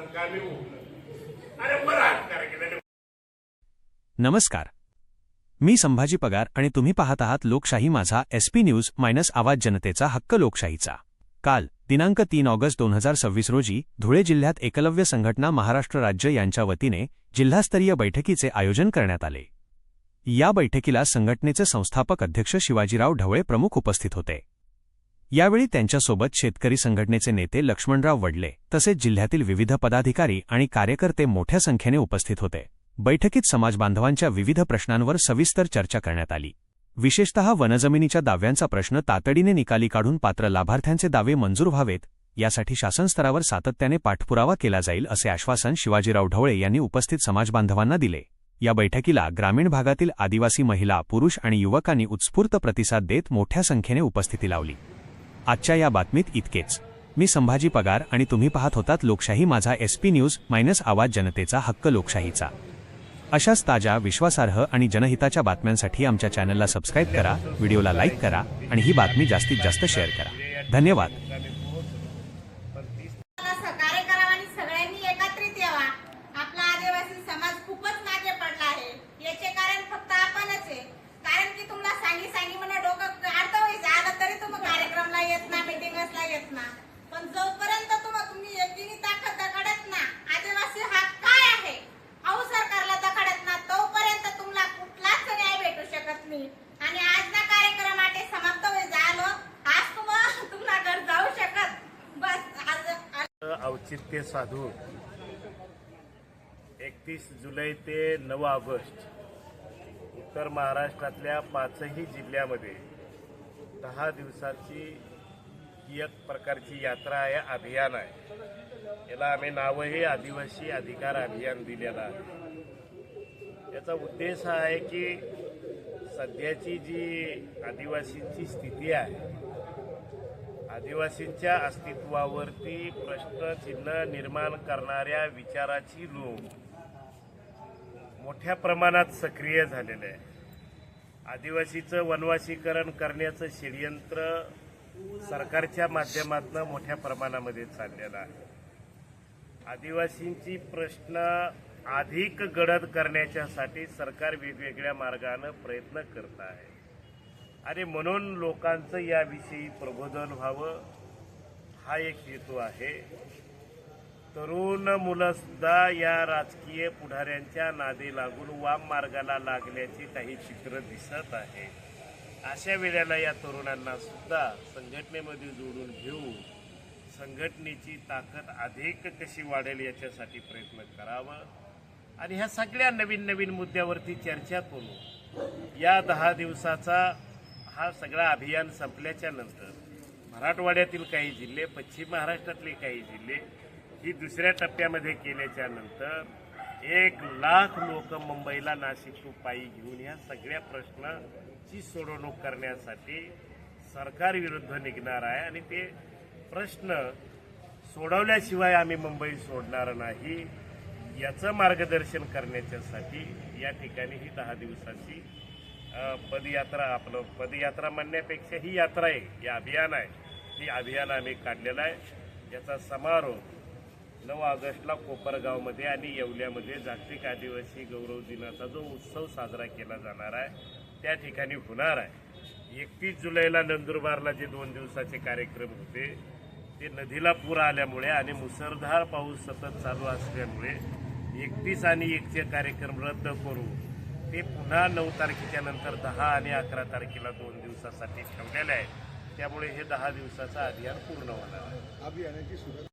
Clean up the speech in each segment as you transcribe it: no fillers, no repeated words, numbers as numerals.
कामी उठलं अरे बलात्कार केला. नमस्कार, मी संभाजी पगार आणि तुम्ही पाहत आहात लोकशाही माझा SP न्यूज मायनस आवाज जनतेचा हक्क लोकशाहीचा. काल दिनांक 3 ऑगस्ट 2026 रोजी धुळे जिल्ह्यात एकलव्य संघटना महाराष्ट्र राज्य यांच्या वतीने जिल्हास्तरीय बैठकीचे आयोजन करण्यात आले. या बैठकीला संघटनेचे संस्थापक अध्यक्ष शिवाजीराव ढवळे प्रमुख उपस्थित होते. यावेळी त्यांच्यासोबत शेतकरी संघटनेचे नेते लक्ष्मणराव वडले तसेच जिल्ह्यातील विविध पदाधिकारी आणि कार्यकर्ते मोठ्या संख्येने उपस्थित होते. बैठकीत समाजबांधवांच्या विविध प्रश्नांवर सविस्तर चर्चा करण्यात आली. विशेषतः वनजमिनीच्या दाव्यांचा प्रश्न तातडीने निकाली काढून पात्र लाभार्थ्यांचे दावे मंजूर व्हावेत यासाठी शासन स्तरावर सातत्याने पाठपुरावा केला जाईल असे आश्वासन शिवाजीराव ढवळे यांनी उपस्थित समाजबांधवांना दिले. या बैठकीला ग्रामीण भागातील आदिवासी महिला, पुरुष आणि युवकांनी उत्स्फूर्त प्रतिसाद देत मोठ्या संख्येने उपस्थिती लावली. आजच्या या बातमीत इतकेच. मी संभाजी पगार आणि तुम्ही पाहत होतात लोकशाही माझा SP न्यूज मायनस आवाज जनतेचा हक्क लोकशाहीचा. अशाच ताज्या, विश्वासार्ह आणि जनहिताच्या बातम्यांसाठी आमच्या चॅनलला सबस्क्राईब करा, व्हिडिओला लाईक करा आणि ही बातमी जास्तीत जास्त शेअर करा. धन्यवाद. सहकार्य करावं आणि सगळ्यांनी एकत्रित यावा. आपला आदिवासी समाज खूपच मागे पडला आहे. याचे कारण फक्त आपणच आहे. कारण की तुम्हाला सांगी म्हणून डोकं अर्ध होईल आलं तरी तुम्ही कार्यक्रमला येत ना, मीटिंगला येत ना. पण जोपर्यंत तुम्ही एकदिनी ताकद दखडत ना आदिवासी हा काय आहे अहो सरकारला दखडत ना तोपर्यंत तुम्हाला कुठलाच न्याय भेटू शकत नाही. आणि आज ना कार्यक्रम માટે समाप्त होई झालो. आज तुम्हाला घर जाऊ शकत बस. आज औचित्य साधून 31 जुलै ते 9 ऑगस्ट उत्तर महाराष्ट्रातल्या 5ही जिल्ह्यामध्ये 10 दिवसाची ही एक प्रकारची यात्रा आहे, अभियान आहे. याला आम्ही नावही आदिवासी अधिकार अभियान दिलेलं आहे. याचा उद्देश हा आहे की सध्याची जी आदिवासींची स्थिती आहे, आदिवासींच्या अस्तित्वावरती प्रश्नचिन्ह निर्माण करणाऱ्या विचाराची लोक मोठ्या प्रमाणात सक्रिय झालेले आहे. आदिवासीचं वनवासीकरण करण्याचं षडयंत्र सरकारच्या माध्यमातून मोठ्या प्रमाणामध्ये चाललेलं आहे. आदिवासींची प्रश्न अधिक गडद करण्यासाठी सरकार वेगवेगळ्या मार्गाने प्रयत्न करत आहे आणि म्हणून लोकांचं याविषयी प्रबोधन व्हावं हा एक हेतू आहे. तरुण मुलं सुद्धा या राजकीय पुढाऱ्यांच्या नादी लागून वाम मार्गाला लागल्याची काही चित्र दिसत आहे. अशा वेळेला या तरुणांना सुद्धा संघटनेमध्ये जोडून घेऊन संघटनेची ताकद अधिक कशी वाढेल याच्यासाठी प्रयत्न करावं आणि ह्या सगळ्या नवीन मुद्द्यावरती चर्चा करून या 10 दिवसाचा हा सगळा अभियान संपल्याच्या नंतर मराठवाड्यातील काही जिल्हे, पश्चिम महाराष्ट्रातले काही जिल्हे ही दुसऱ्या टप्प्यामध्ये केल्याच्या नंतर 1 लाख लोक मुंबईला, नाशिक टू पायी घेऊन ह्या सगळ्या प्रश्नाची सोडवणूक करण्यासाठी सरकार विरुद्ध निघणार आहे आणि ते प्रश्न सोडवल्याशिवाय आम्ही मुंबई सोडणार नाही याचं मार्गदर्शन करण्याच्यासाठी या ठिकाणी ही 10 दिवसाची पदयात्रा, आपलं पदयात्रा म्हणण्यापेक्षा ही यात्रा आहे, हे अभियान आहे, ही अभियान आम्ही काढलेलं आहे. याचा समारोप 9 ऑगस्टला कोपरगावमध्ये आणि येवल्यामध्ये जागतिक आदिवासी गौरव दिनाचा जो उत्सव साजरा केला जाणार आहे त्या ठिकाणी होणार आहे. 31 जुलैला नंदुरबारला जे 2 दिवसाचे कार्यक्रम होते ते नदीला पूर आल्यामुळे आणि मुसळधार पाऊस सतत चालू असल्यामुळे 31 आणि 1चे कार्यक्रम रद्द करू ते पुन्हा 9 तारखेच्या नंतर 10 आणि 11 तारखेला 2 दिवसासाठी ठेवलेले आहे. त्यामुळे हे 10 दिवसाचं अभियान पूर्ण होणार आहे. अभियानाची सुरुवात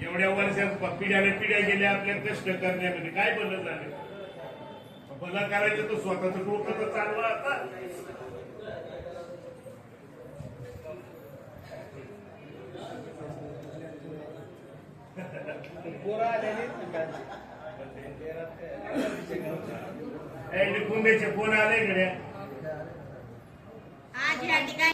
एवढ्या वर्षात पिढ्या गेल्या आपल्या कष्ट करण्यामध्ये काय बदल झाले? बदल करायचं तो स्वतःच डोकं तर चाललं आता. कुंभेचे फोन आले इकडे आज या ठिकाणी